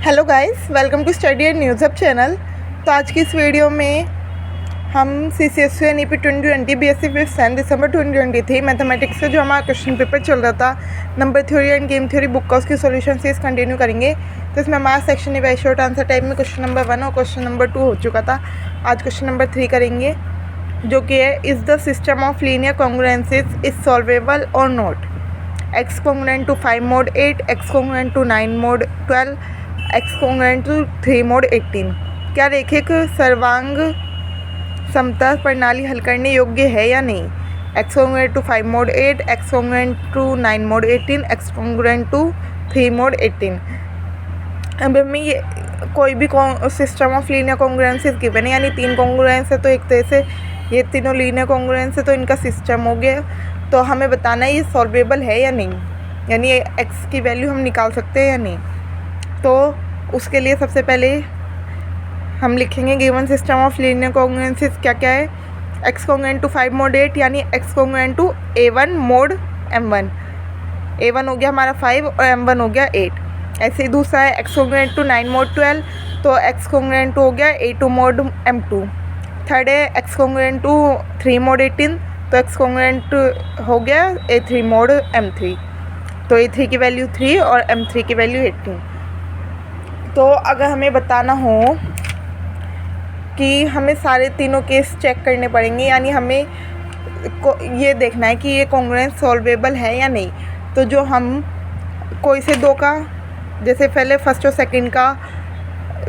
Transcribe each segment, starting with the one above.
Hello guys, welcome to study and news hub channel. तो आज की इस वीडियो में हम CCSU and EP 2020 BSc fifth sem December 2023 mathematics से जो हमारा क्वेश्चन पेपर चल रहा था number theory and game theory book का उसकी सॉल्यूशन सीरीज कंटिन्यू करेंगे। तो इसमें हमारा सेक्शन है शॉर्ट आंसर टाइप में क्वेश्चन नंबर 1 और क्वेश्चन नंबर 2 हो चुका था। आज क्वेश्चन नंबर 3 करेंगे जो कि है is the system of linear congruences is solvable और not. x congruent to 5 mod 8, x congruent to 9 mod 12, x congruent to 3 mod 18। क्या रेखिक सर्वांग समता प्रणाली हल करने योग्य है या नहीं। x congruent to 5 mod 8, x congruent to 9 mod 18, x congruent to 3 mod 18। अब हमें ये कोई भी सिस्टम ऑफ लीनियर कॉन्ग्रुएंसेस गिवन है, यानी 3 कॉन्ग्रुएंस है तो एक तरह से ये तीनों लीनियर कॉन्ग्रुएंस है तो इनका सिस्टम हो गया। तो हमें बताना है ये सॉल्वेबल है या नहीं, यानी x की वैल्यू हम निकाल सकते हैं या नहीं। तो उसके लिए सबसे पहले हम लिखेंगे गिवन सिस्टम ऑफ लीनियर कॉन्ग्रुएंसेस क्या क्या है। x कॉन्ग्रुएंट टू 5 mod 8 यानी x congruent to a1 mod m1। a1 हो गया हमारा 5 और m1 हो गया 8। ऐसे ही दूसरा है x कॉन्ग्रुएंट टू 9 mod 12 तो x कॉन्ग्रुएंट हो गया a2 mod m2। थर्ड है x कॉन्ग्रुएंट टू 3 mod 18 तो x कॉन्ग्रुएंट हो गया a3 mod m3। तो a3 की वैल्यू 3 और m3 की वैल्यू 18। तो अगर हमें बताना हो कि हमें सारे तीनों केस चेक करने पड़ेंगे, यानी हमें ये देखना है कि ये कॉन्ग्रुएंस सॉल्वेबल है या नहीं। तो जो हम कोई से दो का, जैसे पहले फर्स्ट और सेकंड का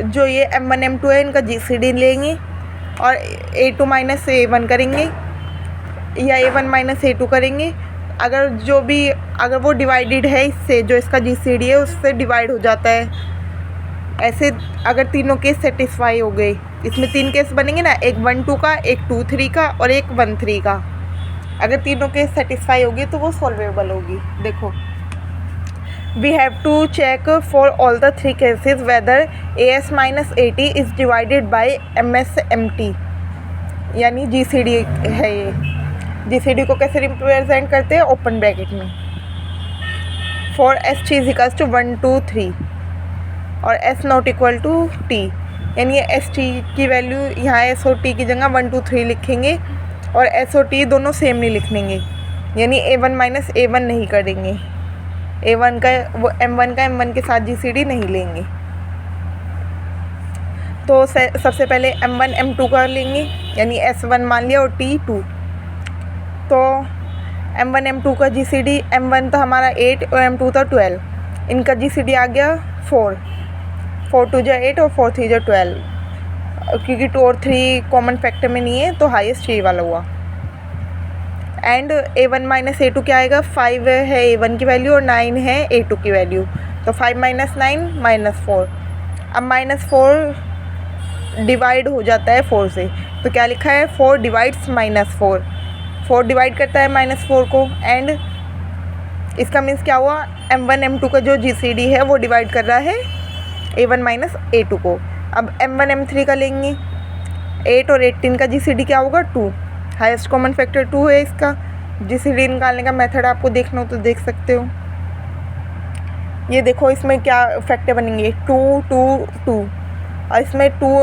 जो ये m1 m2 है इनका GCD लेंगे और a2 माइनस a1 करेंगे या a1 माइनस a2 करेंगे। अगर वो डिवाइडेड है इससे, जो इसका GCD है उससे डिवाइड हो जाता है। ऐसे अगर तीनों केस सेटिस्फाई हो गए, इसमें 3 केस बनेंगे ना, एक 1 2 का, एक 2 3 का और एक 1 3 का। अगर तीनों केस सेटिस्फाई होगी तो वो सॉल्वेबल होगी। देखो, we have to check for all the 3 cases whether as minus AT is divided by ms mt, यानी GCD है ये। GCD को कैसे रिप्रेजेंट करते हैं, ओपन ब्रैकेट में for s is equals to 1 2 3 और s not equal to t, यानी एस टी की वैल्यू यहाँ s और t की जगह 1 2 3 लिखेंगे और s और t दोनों सेम नहीं लिखेंगे, यानी a1 माइनस a1 नहीं करेंगे। a1 का वो m1 का m1 के साथ GCD नहीं लेंगे। तो सबसे पहले m1 m2 का लेंगे, यानी s1 मान लिया और t 2। तो m1 m2 का GCD, m1 था हमारा 8 और m2 था 12, इनका GCD आ गया 4 2 जा 8 और 4 3 जा 12, क्योंकि 2 और 3 कॉमन फैक्टर में नहीं है तो हाईएस्ट ये वाला हुआ। एंड a1 माइनस a2 क्या आएगा, 5 है a1 की वैल्यू और 9 है a2 की वैल्यू, तो 5 माइनस 9 माइनस 4। अब माइनस 4 डिवाइड हो जाता है 4 से, तो क्या लिखा है, 4 डिवाइड्स माइनस 4 डिवाइड करता है माइनस 4 को। एंड इसका मीन्स क्या हुआ, m1 m2 का जो GCD है वो डिवाइड कर रहा है a1 माइनस a2 को। अब m1 m3 का लेंगे, 8 और 18 का GCD क्या होगा, 2, हाईएस्ट कॉमन फैक्टर 2 है। इसका GCD निकालने का मेथड आपको देखना हो तो देख सकते हो। ये देखो इसमें क्या फैक्टर बनेंगे, 2 2 2 और इसमें 2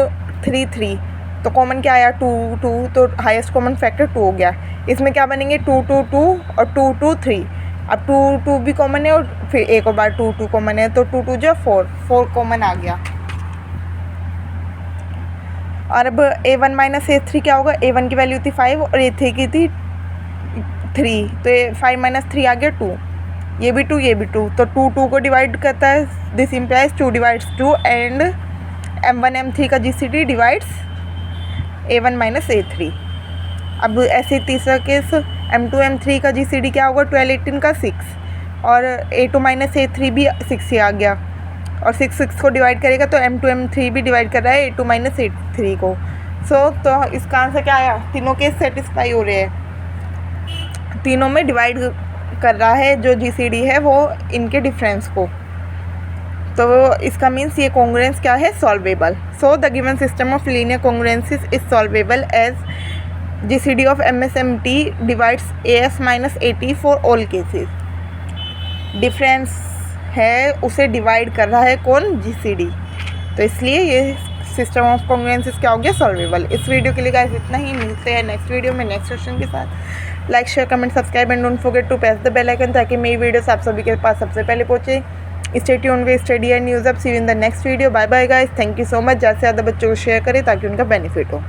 3 3, तो कॉमन क्या आया 2 2, तो हाईएस्ट कॉमन फैक्टर 2 हो गया। इसमें क्या बनेंगे 2 2 2 और 2 2 3। अब 2 2 भी कॉमन है और फिर एक और बार 2 2 कॉमन है, तो 2 2 जो 4 कॉमन आ गया। और अब a1 माइनस a3 क्या होगा, a1 की वैल्यू थी 5 और a3 की थी 3, तो ये 5 माइनस 3 आ गया 2, ये भी 2 ये भी 2, तो 2 2 को डिवाइड करता है, this implies 2 divides 2 and m1 m3 का GCD divides a1 minus a3। अब ऐसे तीसरा केस m2 m3 का GCD क्या होगा, 12 18 का 6 और a2 माइनस a3 भी 6 ही आ गया और 6 6 को डिवाइड करेगा तो m2 m3 भी डिवाइड कर रहा है a2 माइनस a3 को। तो इसका आंसर क्या आया, तीनों केस सेटिस्फाई हो रहे हैं, तीनों में डिवाइड कर रहा है जो GCD है वो इनके डिफरेंस को। तो इसका मीन्स ये कॉन्ग्रुएंस क्या है, solvable. So the given system of linear congruences is solvable as GCD of MSMT divides AS minus AT for all cases। Difference है उसे डिवाइड कर रहा है कौन, GCD। तो इसलिए ये सिस्टम ऑफ कॉन्ग्रुएंसेस क्या हो गया, सॉल्वेबल। इस वीडियो के लिए गाइस इतना ही, मिलते हैं नेक्स्ट वीडियो में नेक्स्ट क्वेश्चन के साथ। Like share comment subscribe and don't forget to press the bell icon ताकि मेरी वीडियोस आप सभी के पास सबसे पहले पहुँचे। Stay tuned with study and news up. See you in the next video. Bye bye guys, thank you so much. ज़्यादा से ज़्यादा बच्चों को शेयर करें ताकि उनका बेनिफिट हो।